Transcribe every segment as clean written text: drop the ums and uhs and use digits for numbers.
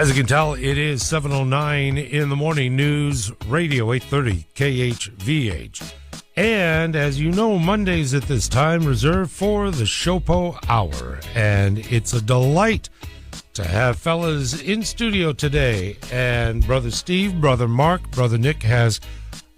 As you can tell, it is 7:09 in the morning. News Radio 830 KHVH. And as you know, Mondays at this time reserved for the SHOPO Hour. And it's a delight to have fellas in studio today. And Brother Steve, Brother Mark, Brother Nick has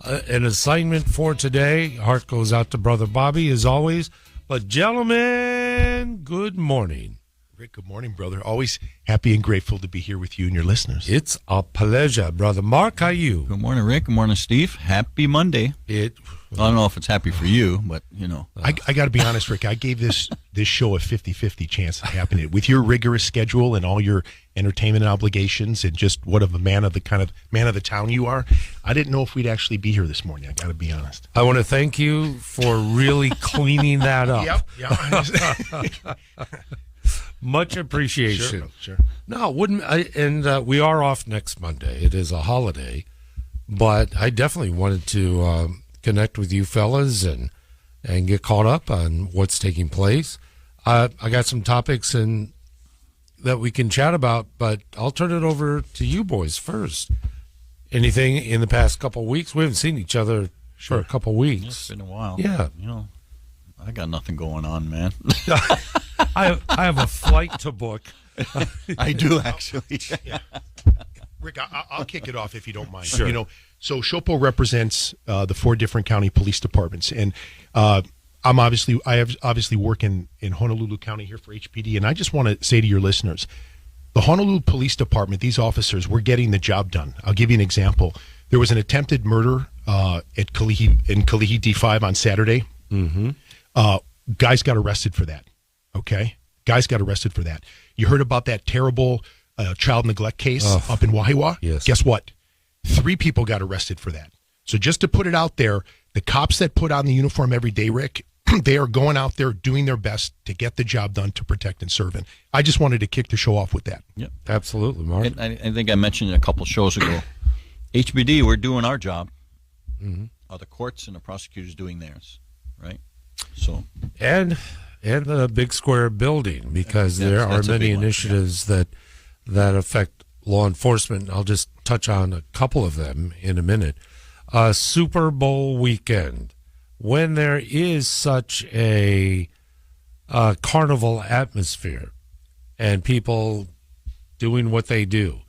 an assignment for today. Heart goes out to Brother Bobby as always. But gentlemen, good morning. Rick, good morning, brother. Always happy and grateful to be here with you and your listeners. It's a pleasure, Brother Mark. How are you? Good morning, Rick. Good morning, Steve. Happy Monday. I don't know if it's happy for you, but, you know. I got to be honest, Rick. I gave this show a 50-50 chance of happening. With your rigorous schedule and all your entertainment obligations and just what of a man of the town you are, I didn't know if we'd actually be here this morning. I got to be honest. I want to thank you for really cleaning that up. Yep. Much appreciation. Sure. No, we are off next Monday. It is a holiday, but I definitely wanted to connect with you fellas and get caught up on what's taking place. I got some topics that we can chat about, but I'll turn it over to you boys first. Anything in the past couple of weeks? We haven't seen each other for a couple of weeks. It's been a while. Yeah. You know, I got nothing going on, man. I have a flight to book. I do, actually. Yeah. Rick, I'll kick it off if you don't mind. Sure. You know, so SHOPO represents the 4 different county police departments, and I obviously work in Honolulu County here for HPD, and I just want to say to your listeners, the Honolulu Police Department, these officers, we're getting the job done. I'll give you an example. There was an attempted murder at Kalihi D5 on Saturday. Mm-hmm. Guys got arrested for that. Okay? Guys got arrested for that. You heard about that terrible child neglect case up in Wahiawa? Yes. Guess what? 3 people got arrested for that. So just to put it out there, the cops that put on the uniform every day, Rick, they are going out there doing their best to get the job done to protect and serve. And I just wanted to kick the show off with that. Yep. Absolutely, Mark. And I think I mentioned it a couple shows ago. HBD, we're doing our job. Mm-hmm. Are the courts and the prosecutors doing theirs, right? So And the big square building, because there are many initiatives that affect law enforcement. I'll just touch on a couple of them in a minute. Super Bowl weekend, when there is such a carnival atmosphere and people doing what they do,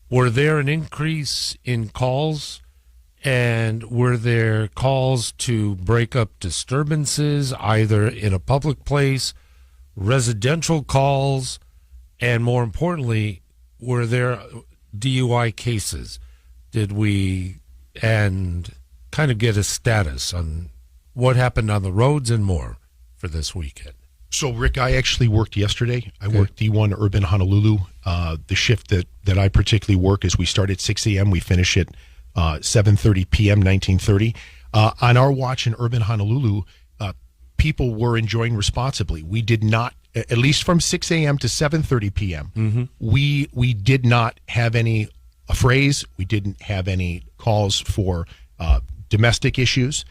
were there an increase in calls? And were there calls to break up disturbances, either in a public place, residential calls, and more importantly, were there DUI cases? Did we kind of get a status on what happened on the roads and more for this weekend? So, Rick, I actually worked yesterday. I worked D1 Urban Honolulu. The shift that I particularly work is we start at 6 a.m., we finish at 7:30 p.m., 1930. On our watch in Urban Honolulu, people were enjoying responsibly. We did not, at least from 6 a.m. to 7:30 p.m., mm-hmm. we did not have any affrays. We didn't have any calls for domestic issues.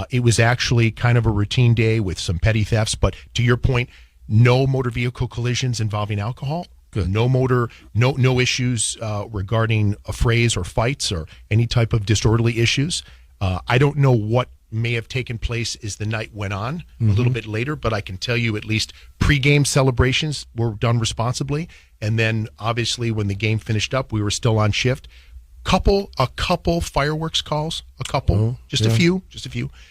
It was actually kind of a routine day with some petty thefts. But to your point, no motor vehicle collisions involving alcohol. Good. No issues regarding affrays or fights or any type of disorderly issues. I don't know what may have taken place as the night went on a little bit later, but I can tell you at least pregame celebrations were done responsibly. And then obviously when the game finished up, we were still on shift. A couple fireworks calls, just a few.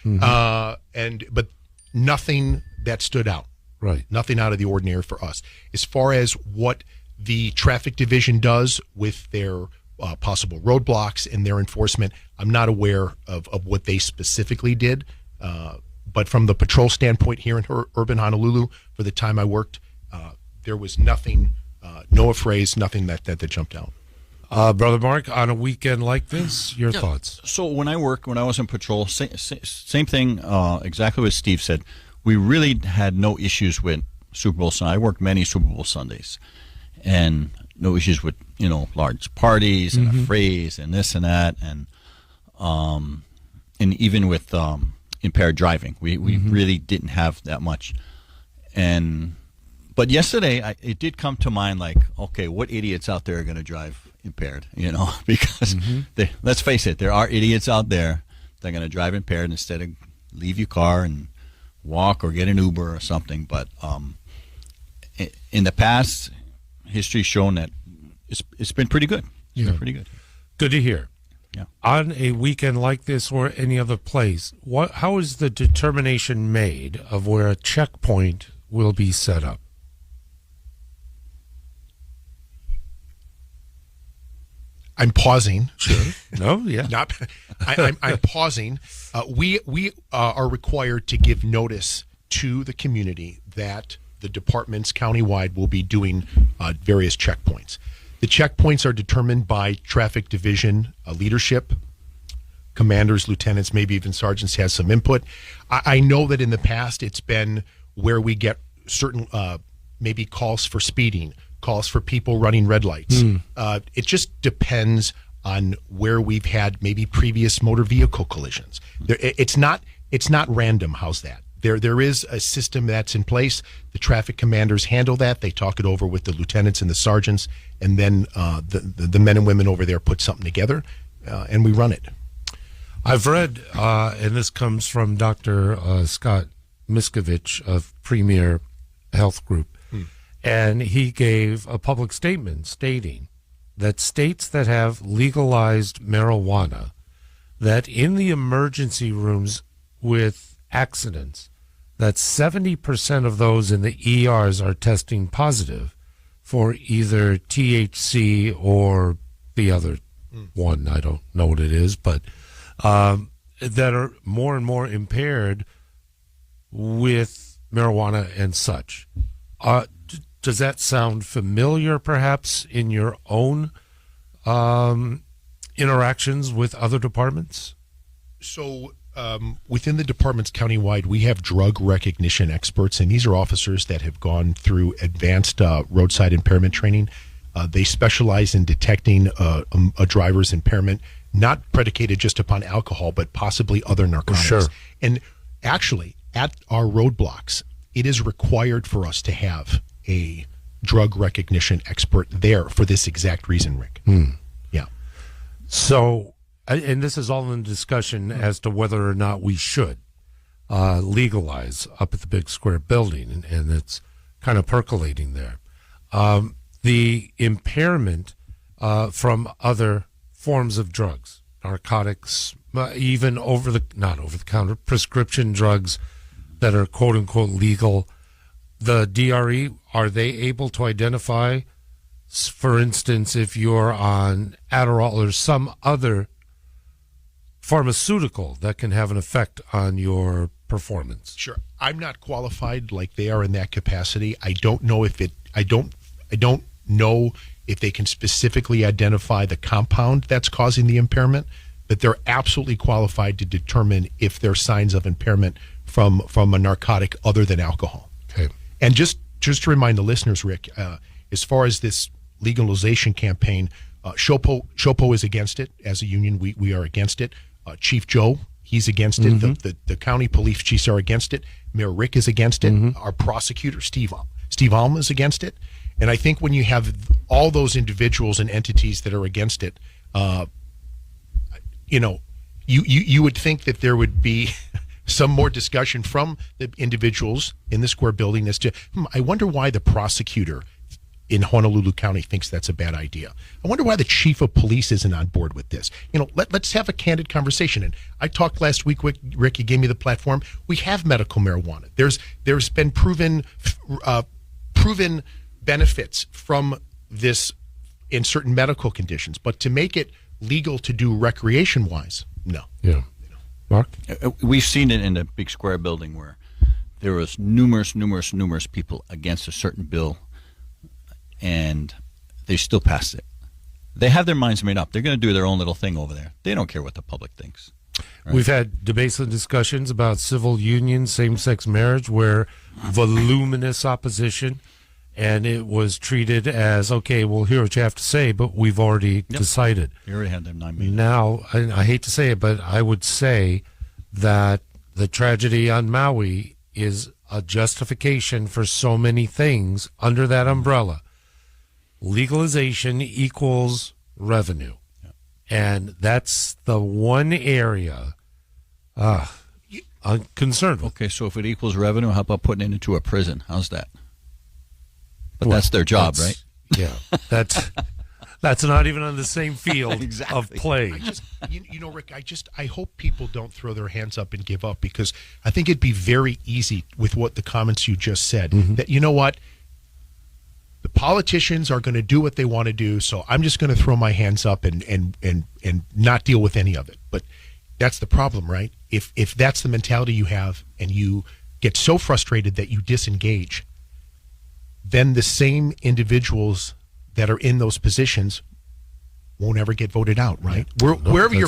Mm-hmm. But nothing that stood out. Right. Nothing out of the ordinary for us. As far as what the traffic division does with their possible roadblocks and their enforcement, I'm not aware of what they specifically did. But from the patrol standpoint here in Urban Honolulu, for the time I worked, there was nothing, no affrays, nothing that jumped out. Brother Mark, on a weekend like this, your thoughts? So when I was in patrol, same thing, exactly what Steve said. We really had no issues with Super Bowl Sunday. I worked many Super Bowl Sundays, and no issues with large parties and affrays and this and that, and even with impaired driving, we really didn't have that much. But But yesterday, it did come to mind, like, okay, what idiots out there are going to drive impaired? Because let's face it, there are idiots out there that are going to drive impaired instead of leave your car and walk or get an Uber or something. But in the past, history's shown that it's been pretty good. It's been pretty good. Good to hear. Yeah. On a weekend like this or any other place, how is the determination made of where a checkpoint will be set up? I'm pausing. Sure. No, yeah. I'm pausing. We are required to give notice to the community that the departments countywide will be doing various checkpoints. The checkpoints are determined by traffic division leadership. Commanders, lieutenants, maybe even sergeants has some input. I know that in the past it's been where we get certain maybe calls for speeding, calls for people running red lights. It just depends on where we've had maybe previous motor vehicle collisions. It's not random. How's that? There is a system that's in place. The traffic commanders handle that. They talk it over with the lieutenants and the sergeants, and then the men and women over there put something together, and we run it. I've read, and this comes from Dr. Scott Miskovich of Premier Health Group, and he gave a public statement stating that states that have legalized marijuana, that in the emergency rooms with accidents, that 70% of those in the ERs are testing positive for either THC or the other one. I don't know what it is, but that are more and more impaired with marijuana and such. Does that sound familiar, perhaps, in your own interactions with other departments? So within the departments countywide, we have drug recognition experts, and these are officers that have gone through advanced roadside impairment training. They specialize in detecting a driver's impairment, not predicated just upon alcohol, but possibly other narcotics. Sure. And actually, at our roadblocks, it is required for us to have a drug recognition expert there for this exact reason, Rick. Yeah. So, and this is all in discussion as to whether or not we should legalize up at the Big Square building, and it's kind of percolating there. The impairment from other forms of drugs, narcotics, even not over the counter, prescription drugs that are quote unquote legal. The DRE, are they able to identify, for instance, if you're on Adderall or some other pharmaceutical that can have an effect on your performance? Sure. I'm not qualified like they are in that capacity. I don't know if I don't know if they can specifically identify the compound that's causing the impairment, but they're absolutely qualified to determine if there's signs of impairment from a narcotic other than alcohol. Okay. And just to remind the listeners, Rick, as far as this legalization campaign, SHOPO is against it. As a union, we are against it. Chief Joe, he's against it. The county police chiefs are against it. Mayor Rick is against it. Our prosecutor, Steve Alma, is against it. And I think when you have all those individuals and entities that are against it, you would think that there would be some more discussion from the individuals in the Square building as to, I wonder why the prosecutor in Honolulu County thinks that's a bad idea. I wonder why the chief of police isn't on board with this. Let's have a candid conversation. And I talked last week with Rick, you gave me the platform. We have medical marijuana. There's been proven benefits from this in certain medical conditions, but to make it legal to do recreation-wise, no. Yeah. Mark? We've seen it in the Big Square building where there was numerous people against a certain bill, and they still passed it. They have their minds made up. They're going to do their own little thing over there. They don't care what the public thinks. Right? We've had debates and discussions about civil unions, same-sex marriage, where voluminous opposition, and it was treated as, okay, we'll hear what you have to say, but we've already decided. We already had them 9 meetings. Now, I hate to say it, but I would say that the tragedy on Maui is a justification for so many things under that umbrella. Legalization equals revenue. And that's the one area I'm concerned with. Okay, so if it equals revenue, how about putting it into a prison? How's that? But that's their job, right? Yeah, that's not even on the same field Exactly. of play. Rick, I hope people don't throw their hands up and give up, because I think it'd be very easy with what the comments you just said, that, you know what, the politicians are going to do what they want to do, so I'm just going to throw my hands up and not deal with any of it. But that's the problem, right? If that's the mentality you have and you get so frustrated that you disengage, then the same individuals that are in those positions won't ever get voted out, right? Wherever your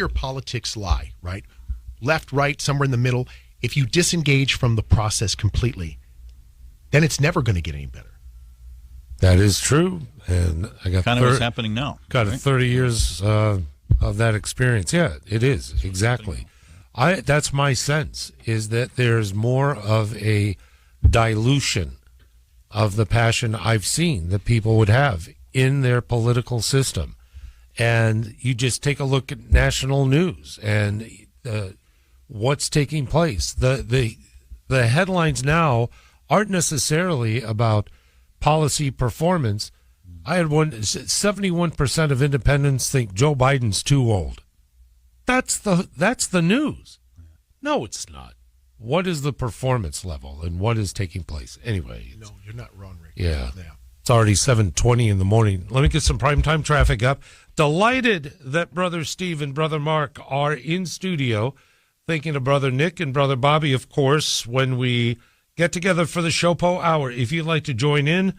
politics lie, right? Left, right, somewhere in the middle, if you disengage from the process completely, then it's never going to get any better. That is true, and I got Kind of what's happening now. Got right? 30 years of that experience. Yeah, it is exactly. That's my sense, is that there's more of a dilution of the passion I've seen that people would have in their political system. And you just take a look at national news and what's taking place. The headlines now aren't necessarily about policy performance. I had 71% of independents think Joe Biden's too old. That's the news. No, it's not. What is the performance level and what is taking place? Anyway. No, you're not wrong, Rick. Yeah. It's already 7:20 in the morning. Let me get some primetime traffic up. Delighted that Brother Steve and Brother Mark are in studio. Thinking of Brother Nick and Brother Bobby, of course, when we get together for the SHOPO Hour. If you'd like to join in,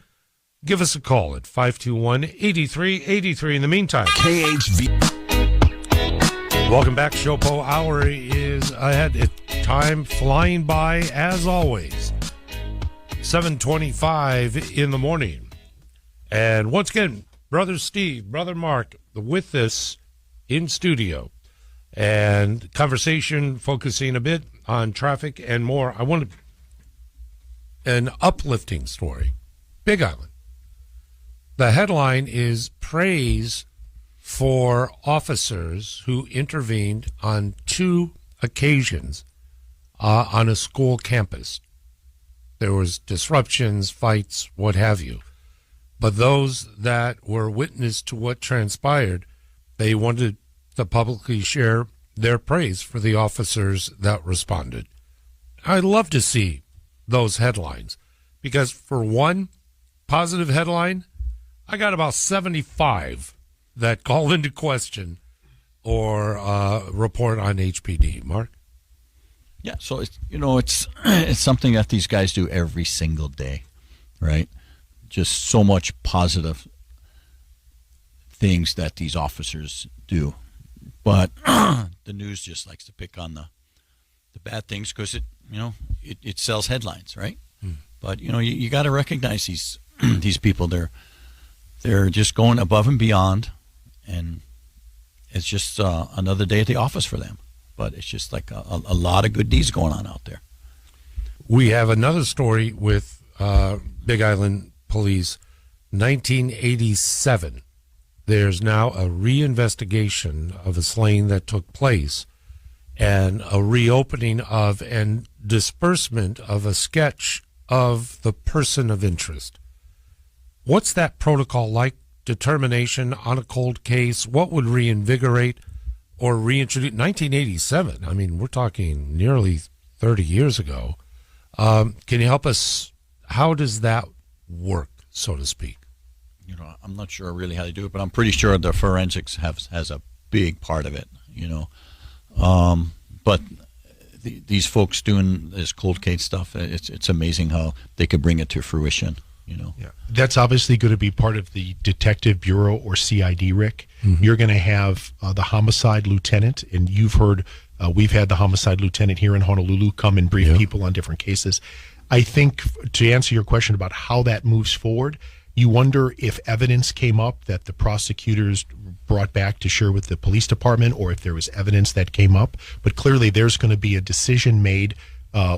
give us a call at 521-8383. In the meantime, KHV. welcome back. SHOPO Hour is ahead. Time flying by as always. 7:25 in the morning. And once again, Brother Steve, Brother Mark, with us in studio. And conversation focusing a bit on traffic and more. I want an uplifting story. Big Island. The headline is praise for officers who intervened on 2 occasions on a school campus. There was disruptions, fights, what have you. But those that were witness to what transpired, they wanted to publicly share their praise for the officers that responded. I'd love to see those headlines, because for one positive headline, I got about 75 that call into question or report on HPD. Mark? Yeah, so it's something that these guys do every single day, right? Just so much positive things that these officers do, but the news just likes to pick on the bad things because it sells headlines, right? But you got to recognize these these people. They're just going above and beyond, and it's just another day at the office for them. But it's just like a lot of good deeds going on out there. We have another story with Big Island Police. 1987. There's now a reinvestigation of a slaying that took place and a reopening of and disbursement of a sketch of the person of interest. What's that protocol like? Determination on a cold case? What would reinvigorate or reintroduce? 1987. I mean, we're talking nearly 30 years ago. Can you help us? How does that work, so to speak? I'm not sure really how they do it, but I'm pretty sure the forensics has a big part of it. But these folks doing this cold case stuff, it's amazing how they could bring it to fruition. Yeah, that's obviously going to be part of the Detective Bureau or CID, Rick. You're going to have the homicide lieutenant, and you've heard we've had the homicide lieutenant here in Honolulu come and brief people on different cases. I think to answer your question about how that moves forward, you wonder if evidence came up that the prosecutors brought back to share with the police department, or if there was evidence that came up. But clearly there's going to be a decision made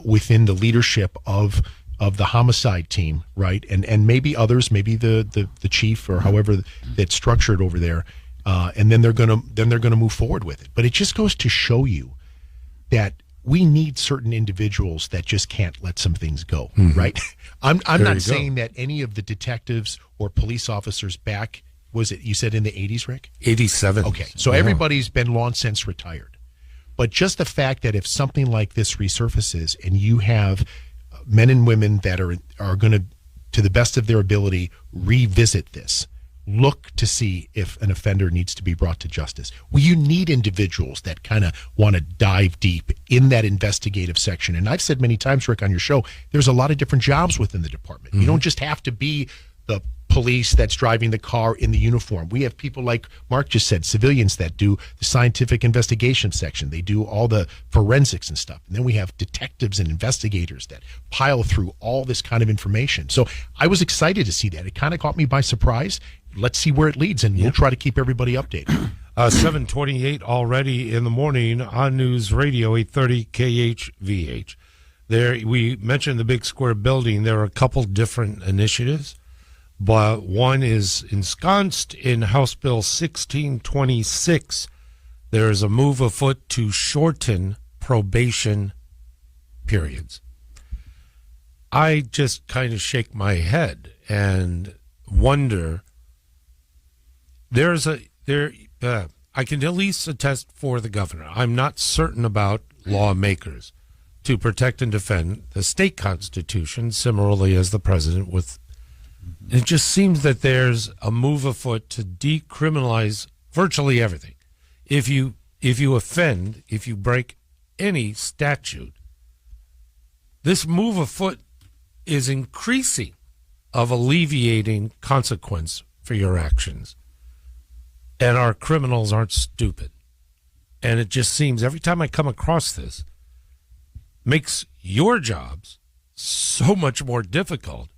within the leadership of the homicide team, right? And maybe others, maybe the chief or however that's structured over there, and then they're gonna move forward with it. But it just goes to show you that we need certain individuals that just can't let some things go, right? I'm not saying that any of the detectives or police officers back, was it, you said in the 80s, Rick? 87. Okay, so everybody's been long since retired. But just the fact that if something like this resurfaces and you have men and women that are going to the best of their ability, revisit this, look to see if an offender needs to be brought to justice. Well, you need individuals that kind of want to dive deep in that investigative section. And I've said many times, Rick, on your show, there's a lot of different jobs within the department. You don't just have to be the police that's driving the car in the uniform. We have people like Mark just said, civilians that do the scientific investigation section. They do all the forensics and stuff. And then we have detectives and investigators that pile through all this kind of information. So I was excited to see that. It kind of caught me by surprise. Let's see where it leads, and we'll try to keep everybody updated. 7:28 already in the morning on News Radio 830 KHVH. There, we mentioned the Big Square building. There are a couple different initiatives, but one is ensconced in House Bill 1626. There is a move afoot to shorten probation periods. I just kind of shake my head and wonder. I can at least attest for the governor. I'm not certain about lawmakers to protect and defend the state constitution, similarly as the president. It just seems that there's a move afoot to decriminalize virtually everything. If you offend, if you break any statute, this move afoot is increasing of alleviating consequence for your actions. And our criminals aren't stupid. And it just seems every time I come across this, makes your jobs so much more difficult.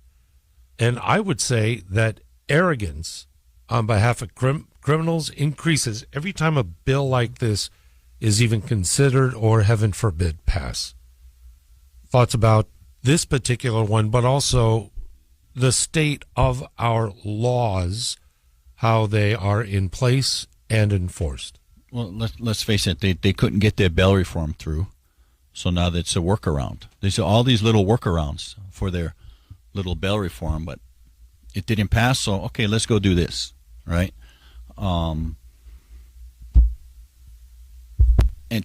And I would say that arrogance on behalf of criminals increases every time a bill like this is even considered or, heaven forbid, pass. Thoughts about this particular one, but also the state of our laws, how they are in place and enforced. Well, let's face it, they couldn't get their bail reform through, so now that's a workaround. There's all these little workarounds for their little bail reform, but it didn't pass, so okay, let's go do this, right? And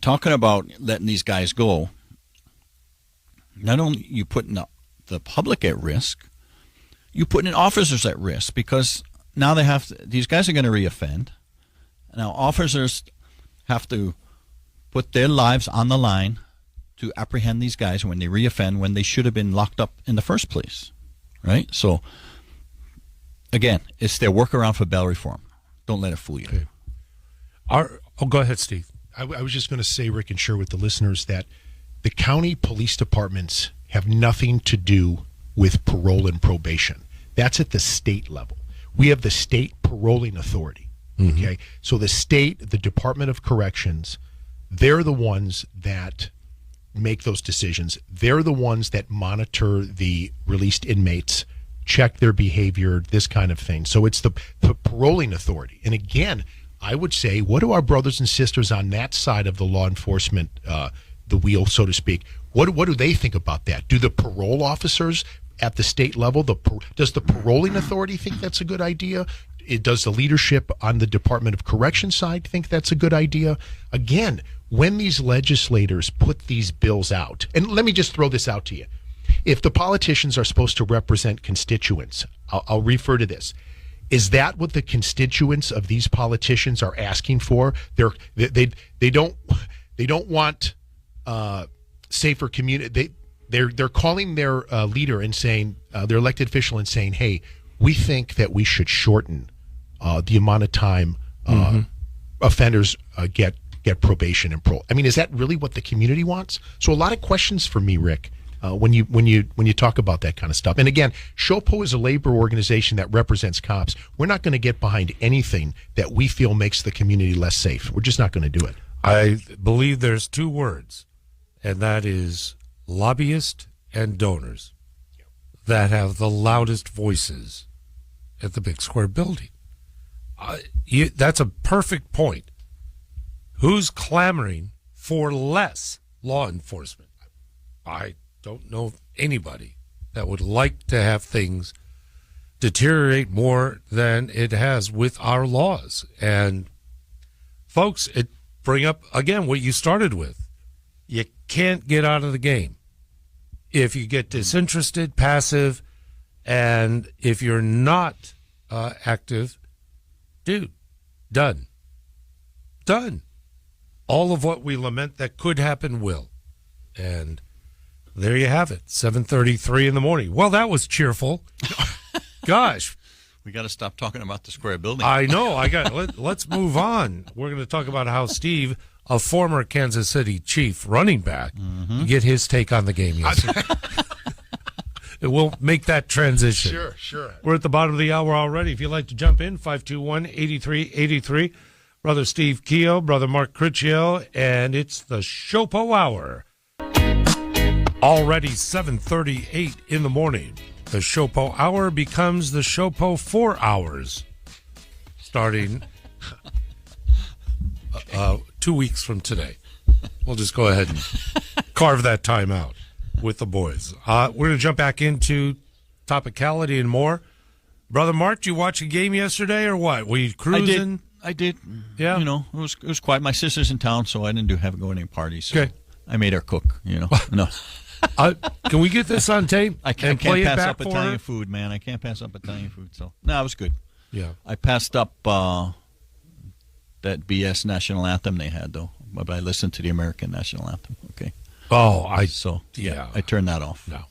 talking about letting these guys go, not only you putting the public at risk, you putting officers at risk, because now these guys are going to reoffend. Now officers have to put their lives on the line to apprehend these guys when they reoffend, when they should have been locked up in the first place, right? So again, it's their workaround for bail reform. Don't let it fool you. Okay. Go ahead, Steve. I was just going to say, Rick, and share with the listeners that the county police departments have nothing to do with parole and probation. That's at the state level. We have the state paroling authority. Okay, so the state, the Department of Corrections, they're the ones that make those decisions. They're the ones that monitor the released inmates, check their behavior, this kind of thing. So it's the paroling authority. And again, I would say, what do our brothers and sisters on that side of the law enforcement, the wheel, so to speak, what do they think about that? Do the parole officers at the state level, does the paroling authority think that's a good idea? Does the leadership on the Department of Corrections side think that's a good idea? Again, when these legislators put these bills out, and let me just throw this out to you. If the politicians are supposed to represent constituents, I'll refer to this. Is that what the constituents of these politicians are asking for? They don't want safer community. They're calling their leader and saying, their elected official, and saying, hey, we think that we should shorten the amount of time offenders get probation and parole. I mean, is that really what the community wants? So a lot of questions for me, Rick, when you talk about that kind of stuff. And again, SHOPO is a labor organization that represents cops. We're not going to get behind anything that we feel makes the community less safe. We're just not going to do it. I believe there's two words, and that is lobbyists and donors that have the loudest voices at the Big Square building. That's a perfect point. Who's clamoring for less law enforcement? I don't know of anybody that would like to have things deteriorate more than it has with our laws. And folks, it bring up again what you started with. You can't get out of the game if you get disinterested, passive, and if you're not active. Dude, done. All of what we lament that could happen will. And there you have it, 7:33 in the morning. Well, that was cheerful. Gosh. We got to stop talking about the square building. I know. Let's move on. We're going to talk about how Steve, a former Kansas City Chief running back, get his take on the game yesterday. We'll make that transition. Sure. We're at the bottom of the hour already. If you'd like to jump in, 521-8383. Brother Steve Keogh, Brother Mark Critchio, and it's the SHOPO Hour. Already 7:38 in the morning. The SHOPO Hour becomes the SHOPO 4 hours, starting 2 weeks from today. We'll just go ahead and carve that time out with the boys. We're going to jump back into topicality and more. Brother Mark, did you watch a game yesterday or what? Were you cruising? I did. Yeah. You know, it was quiet. My sister's in town, so I didn't have to go to any parties. So Okay. I made her cook, No. Can we get this on tape? I and can't play it pass back up for Italian her? food, man. I can't pass up Italian food. So, no, it was good. Yeah. I passed up that BS national anthem they had, though. But I listened to the American national anthem. Okay. Oh, Yeah, I turned that off. No,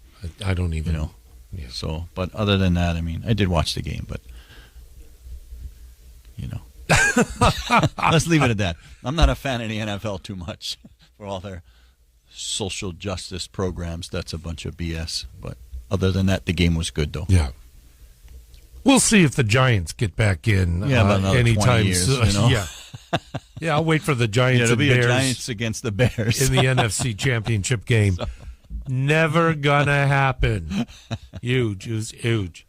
I don't even know. Yeah. So, but other than that, I mean, I did watch the game, but, let's leave it at that. I'm not a fan of the NFL too much for all their social justice programs. That's a bunch of BS. But other than that, the game was good, though. Yeah. We'll see if the Giants get back in about another anytime 20 years, soon. Yeah, I'll wait for the Giants It'll and be Bears the Giants against the Bears in the NFC Championship game. Never gonna happen. Huge. It was huge.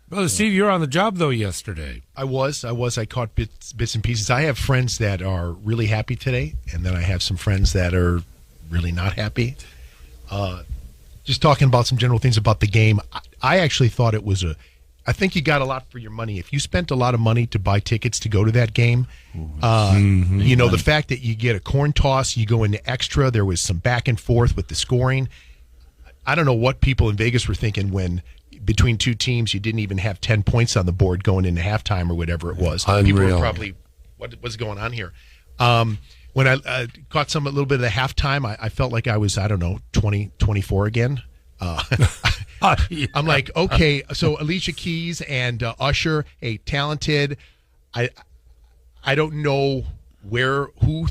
Brother Steve, you were on the job, though, yesterday. I was. I caught bits and pieces. I have friends that are really happy today, and then I have some friends that are really not happy. Just talking about some general things about the game. I actually thought it was I think you got a lot for your money. If you spent a lot of money to buy tickets to go to that game, the fact that you get a coin toss, you go into extra, there was some back and forth with the scoring. I don't know what people in Vegas were thinking when between two teams you didn't even have 10 points on the board going into halftime or whatever it was. Unreal. People were probably, what's going on here? When I caught a little bit of the halftime, I felt like I was, 24 again. I'm like, okay, so Alicia Keys and Usher, talented. I don't know who.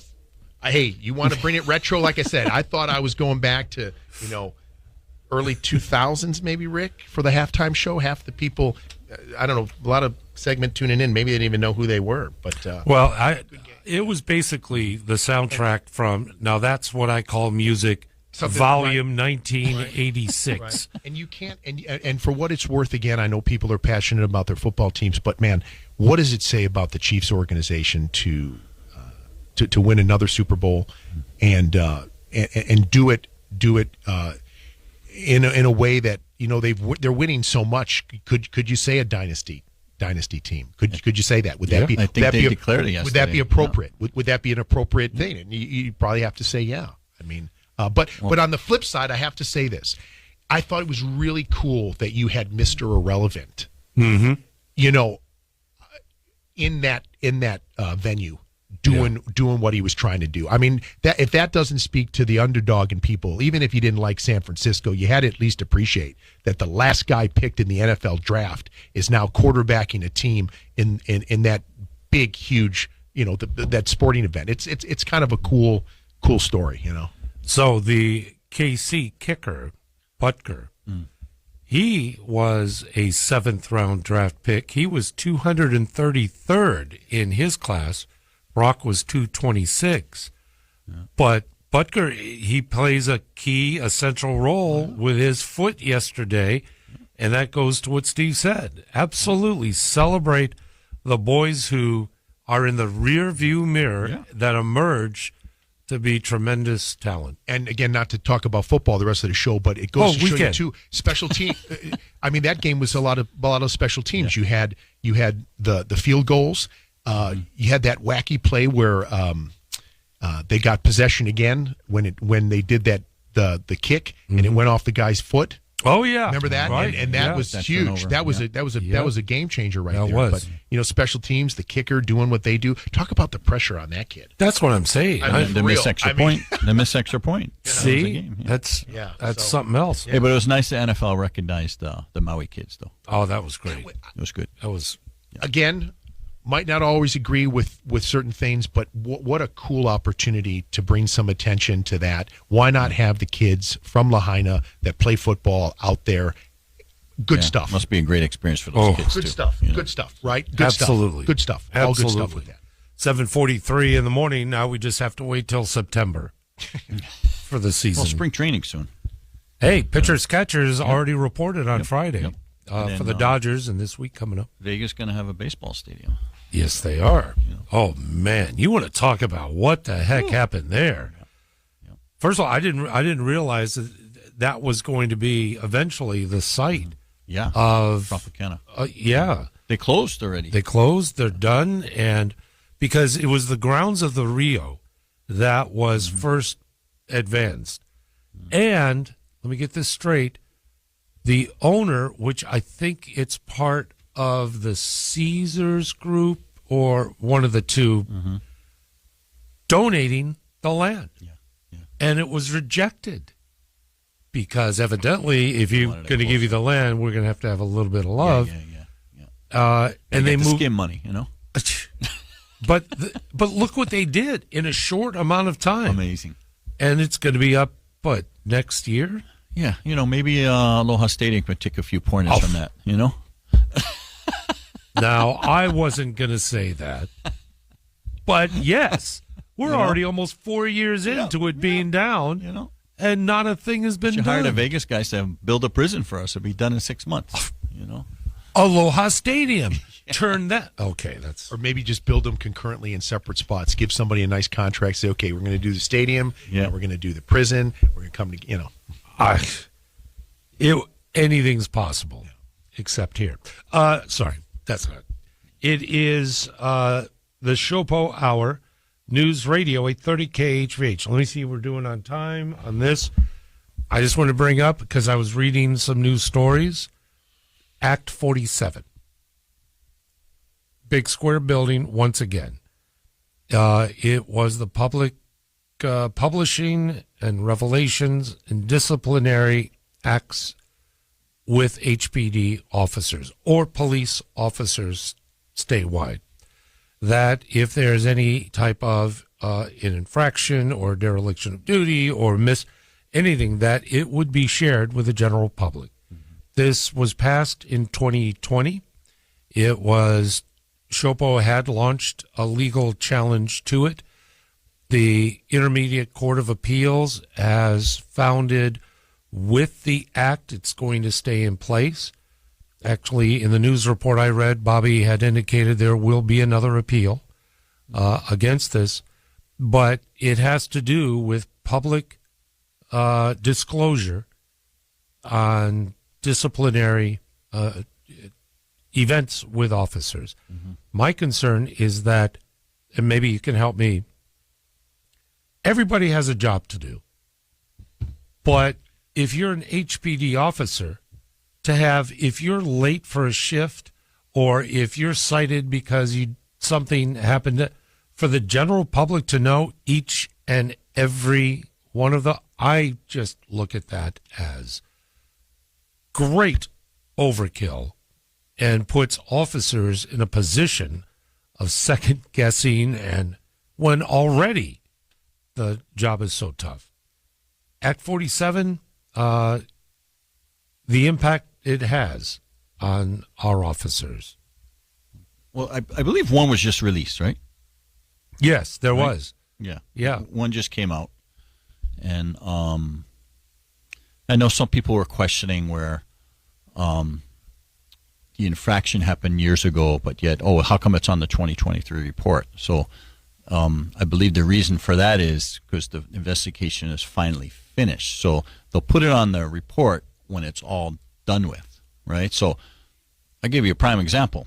Hey, you want to bring it retro? Like I said, I thought I was going back to early 2000s, maybe, Rick, for the halftime show. Half the people, I don't know, a lot of segment tuning in. Maybe they didn't even know who they were. But it was basically the soundtrack from. Now that's what I call music. Volume 1986. Right. And you can't, and for what it's worth, again, I know people are passionate about their football teams, but man, what does it say about the Chiefs organization to win another Super Bowl and do it in a way that they're winning so much? Could you say a dynasty team? Could you say that? Would that be? I think they declared it yesterday. Would that be appropriate? Yeah. Would that be an appropriate thing? And you probably have to say yeah. I mean. But on the flip side, I have to say this. I thought it was really cool that you had Mr. Irrelevant, in that venue, doing what he was trying to do. I mean, if that doesn't speak to the underdog in people, even if you didn't like San Francisco, you had to at least appreciate that the last guy picked in the NFL draft is now quarterbacking a team in that big, huge, that sporting event. It's kind of a cool story, So the KC kicker, Butker, he was a 7th-round draft pick. He was 233rd in his class. Brock was 226. Yeah. But Butker, he plays a key, essential role with his foot yesterday, and that goes to what Steve said. Absolutely celebrate the boys who are in the rear view mirror that emerge to be tremendous talent. And again, not to talk about football the rest of the show, but it goes to show you too, special team. I mean, that game was a lot of special teams. Yeah. You had the field goals. You had that wacky play where they got possession again when they did the kick and it went off the guy's foot. Oh yeah, remember that? Right. And that was huge. That was a game changer right there. Was. But special teams, the kicker doing what they do. Talk about the pressure on that kid. That's what I'm saying. The missed extra point. The missed extra point. See, that's something else. Yeah, but it was nice the NFL recognized the Maui kids, though. Oh, that was great. It was good. That was again. Might not always agree with certain things, but what a cool opportunity to bring some attention to that. Why not have the kids from Lahaina that play football out there? Good stuff. Must be a great experience for those kids, good too. Stuff. Good stuff, right? Good Absolutely. Stuff. Good stuff. Absolutely. All good stuff with that. 7:43 in the morning. Now we just have to wait till September for the season. Well, spring training soon. Hey, pitchers catchers already reported on Friday Then, for the Dodgers, and this week coming up. Vegas going to have a baseball stadium. Yes, they are. Oh man, you want to talk about what the heck happened there? First of all, I didn't realize that was going to be eventually the site. Of Tropicana. They closed already. They closed. They're done, and because it was the grounds of the Rio that was first advanced, and let me get this straight: the owner, which I think it's part of the Caesars Group or one of the two, donating the land. And it was rejected because evidently if you're going to give you the land, we're going to have a little bit of love. And they moved skim money, But look what they did in a short amount of time. Amazing. And it's going to be up, next year? Yeah, maybe Aloha Stadium could take a few pointers from that, Now, I wasn't going to say that. But yes, we're already almost 4 years into it being down, and not a thing has been done. Hired a Vegas guy to build a prison for us. It'll be done in 6 months, Aloha Stadium. Turn that. Okay, that's. Or maybe just build them concurrently in separate spots. Give somebody a nice contract. Say, okay, we're going to do the stadium. Yeah, we're going to do the prison. We're going to come to, anything's possible, except here. Sorry, that's not. It is the SHOPO Hour, News Radio 830 KHVH. Let me see what we're doing on time on this. I just want to bring up, because I was reading some news stories, Act 47. Big square building once again. It was the public publishing and revelations and disciplinary acts with HPD officers or police officers statewide. That if there's any type of an infraction or dereliction of duty or anything, that it would be shared with the general public. This was passed in 2020. It was, SHOPO had launched a legal challenge to it. The Intermediate Court of Appeals has founded with the act it's going to stay in place. Actually, in the news report I read, Bobby had indicated there will be another appeal against this, but it has to do with public disclosure on disciplinary events with officers. My concern is that, and maybe you can help me, everybody has a job to do. But if you're an HPD officer, if you're late for a shift or if you're cited because something happened, for the general public to know each and every one of I just look at that as great overkill and puts officers in a position of second guessing, and when already the job is so tough. Act 47, the impact it has on our officers. Well, I believe one was just released, right? Yes, there was. Yeah. Yeah. One just came out. And I know some people were questioning where the infraction happened years ago, but yet, how come it's on the 2023 report? So I believe the reason for that is because the investigation is finally finished. So they'll put it on the report when it's all done with, right? So I'll give you a prime example.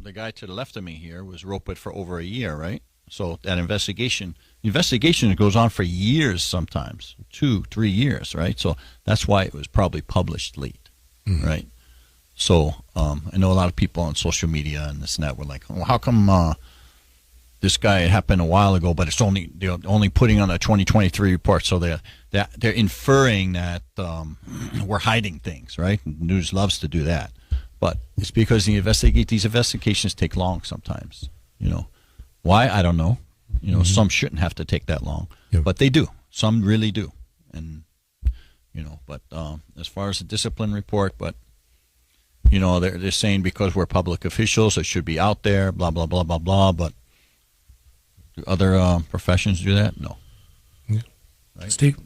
The guy to the left of me here was roped for over a year, right? So that investigation goes on for years sometimes, 2-3 years, right? So that's why it was probably published late, right? So I know a lot of people on social media and this and that were like, well, how come this guy happened a while ago, but they're only putting on a 2023 report? So they're inferring that we're hiding things, right? News loves to do that, but it's because these investigations take long sometimes. Why? I don't know. Some shouldn't have to take that long, but they do. Some really do, and But as far as the discipline report, they're saying because we're public officials, it should be out there. Blah blah blah blah blah. But do other professions do that? No. Yeah. Right? Steve,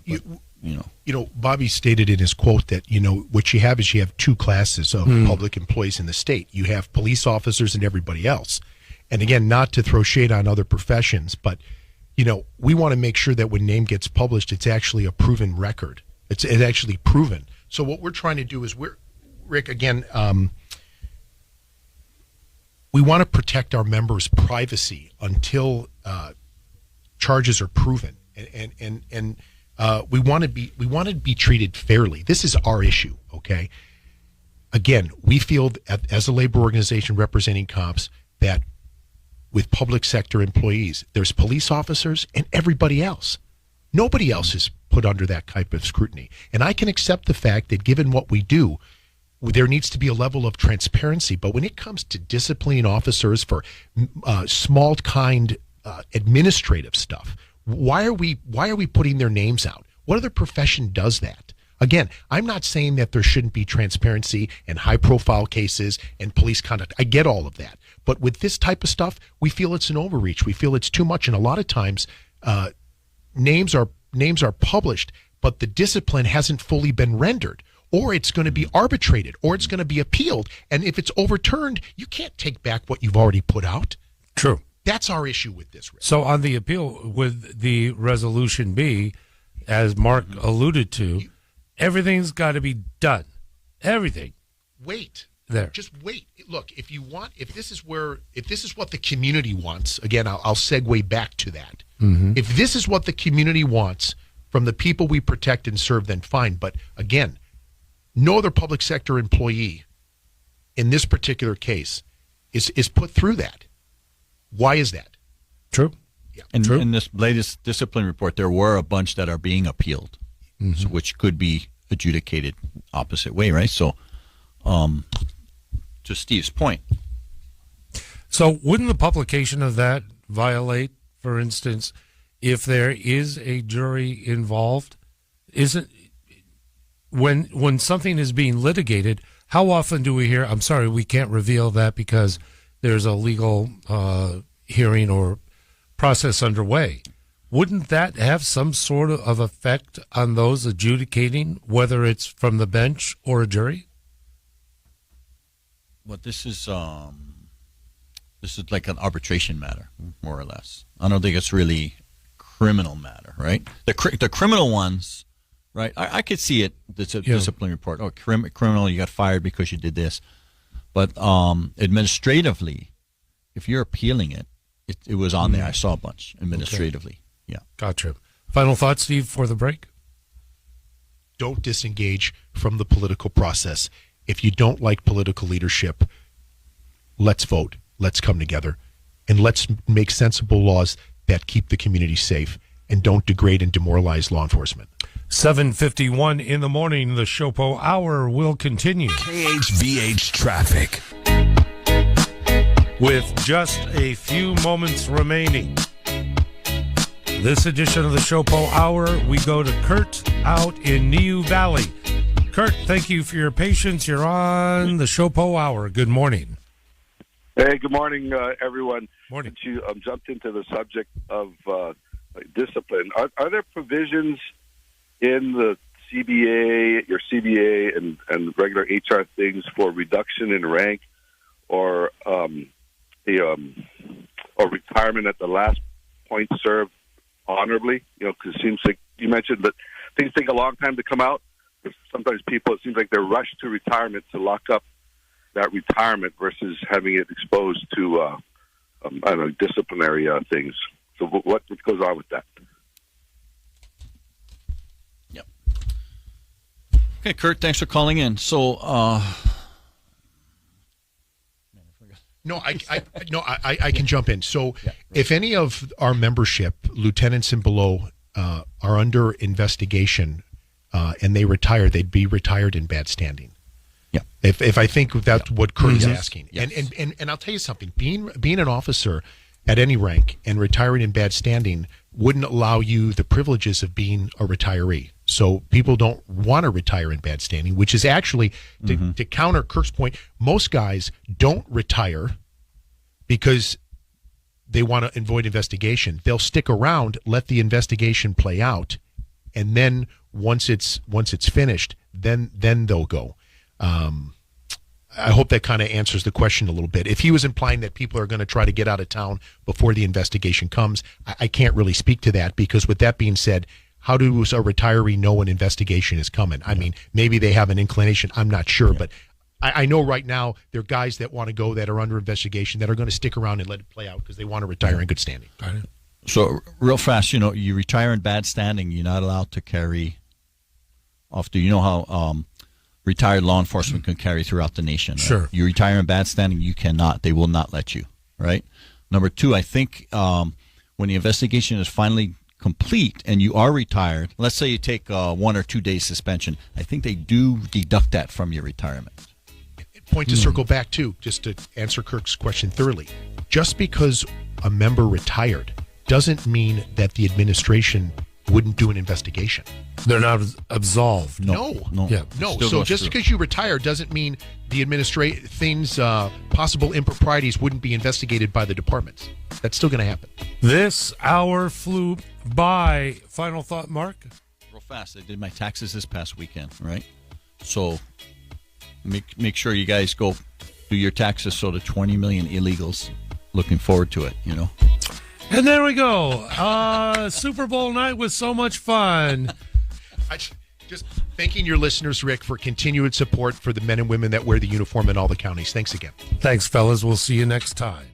Bobby stated in his quote that what you have is you have two classes of public employees in the state. You have police officers and everybody else. And again, not to throw shade on other professions, but we want to make sure that when name gets published, it's actually a proven record. It's actually proven. So what we're trying to do is Rick, again, we want to protect our members' privacy until charges are proven, and we want to be treated fairly. This is our issue, okay? Again, we feel as a labor organization representing cops that with public sector employees, there's police officers and everybody else. Nobody else is put under that type of scrutiny, and I can accept the fact that given what we do, there needs to be a level of transparency. But when it comes to disciplining officers for small kind administrative stuff, why are we putting their names out? What other profession does that? Again, I'm not saying that there shouldn't be transparency and high profile cases and police conduct. I get all of that. But with this type of stuff, we feel it's an overreach. We feel it's too much. And a lot of times names are published, but the discipline hasn't fully been rendered. Or it's going to be arbitrated, or it's going to be appealed. And if it's overturned, you can't take back what you've already put out. True. That's our issue with this, Rick. So on the appeal, would the resolution be, as Mark alluded to, everything's got to be done. Everything. Wait. There. Just wait. Look, if this is what the community wants, again, I'll segue back to that. Mm-hmm. If this is what the community wants from the people we protect and serve, then fine. But again, no other public sector employee in this particular case is put through that. Why is that? True. Yeah. And True. in this latest discipline report, there were a bunch that are being appealed, so, which could be adjudicated opposite way, right? So, to Steve's point. So wouldn't the publication of that violate, for instance, if there is a jury involved? Isn't when something is being litigated, how often do we hear, I'm sorry, we can't reveal that because there's a legal hearing or process underway? Wouldn't that have some sort of effect on those adjudicating, whether it's from the bench or a jury? Well, this is like an arbitration matter, more or less. I don't think it's really criminal matter, right? The criminal ones, right? I could see it. It's a discipline report. Oh, criminal, you got fired because you did this. But administratively, if you're appealing it, it was on there. I saw a bunch administratively. Okay. Yeah. Gotcha. Final thoughts, Steve, for the break? Don't disengage from the political process. If you don't like political leadership, let's vote. Let's come together. And let's make sensible laws that keep the community safe and don't degrade and demoralize law enforcement. 7:51 in the morning, the SHOPO Hour will continue. KHVH Traffic. With just a few moments remaining, this edition of the SHOPO Hour, we go to Kurt out in Niu Valley. Kurt, thank you for your patience. You're on the SHOPO Hour. Good morning. Hey, good morning, everyone. Morning. Since you jumped into the subject of discipline, are there provisions in the CBA, your CBA, and regular HR things for reduction in rank or or retirement at the last point served honorably? Because it seems like you mentioned that things take a long time to come out. Sometimes people, it seems like they're rushed to retirement to lock up that retirement versus having it exposed to, disciplinary things. So what goes on with that? Yep. Okay, Kurt, thanks for calling in. So, No, I can jump in. So, if any of our membership, lieutenants and below, are under investigation and they retire, they'd be retired in bad standing. Yeah. If I think that's what Kurt is asking, Yes. and I'll tell you something, being an officer at any rank and retiring in bad standing wouldn't allow you the privileges of being a retiree. So people don't want to retire in bad standing, which is actually, to counter Kirk's point, most guys don't retire because they want to avoid investigation. They'll stick around, let the investigation play out, and then once it's finished, then they'll go. I hope that kind of answers the question a little bit. If he was implying that people are going to try to get out of town before the investigation comes, I can't really speak to that, because with that being said, how does a retiree know an investigation is coming? I mean, maybe they have an inclination. I'm not sure, but I know right now there are guys that want to go that are under investigation that are going to stick around and let it play out because they want to retire in good standing. So real fast, you retire in bad standing, you're not allowed to carry off. Do you know how retired law enforcement can carry throughout the nation? Right? Sure. You retire in bad standing, you cannot. They will not let you, right? Number two, I think when the investigation is finally complete and you are retired, let's say you take 1 or 2 days suspension, I think they do deduct that from your retirement. Point to circle back to, just to answer Kirk's question thoroughly. Just because a member retired doesn't mean that the administration wouldn't do an investigation. They're not absolved. No. Yeah. No. Still So goes just through. because you retire doesn't mean the possible improprieties wouldn't be investigated by the departments. That's still going to happen. This hour flew by. Final thought, Mark? Real fast, I did my taxes this past weekend, right? So make sure you guys go do your taxes. So the 20 million illegals, looking forward to it, And there we go. Super Bowl night was so much fun. Just thanking your listeners, Rick, for continued support for the men and women that wear the uniform in all the counties. Thanks again. Thanks, fellas. We'll see you next time.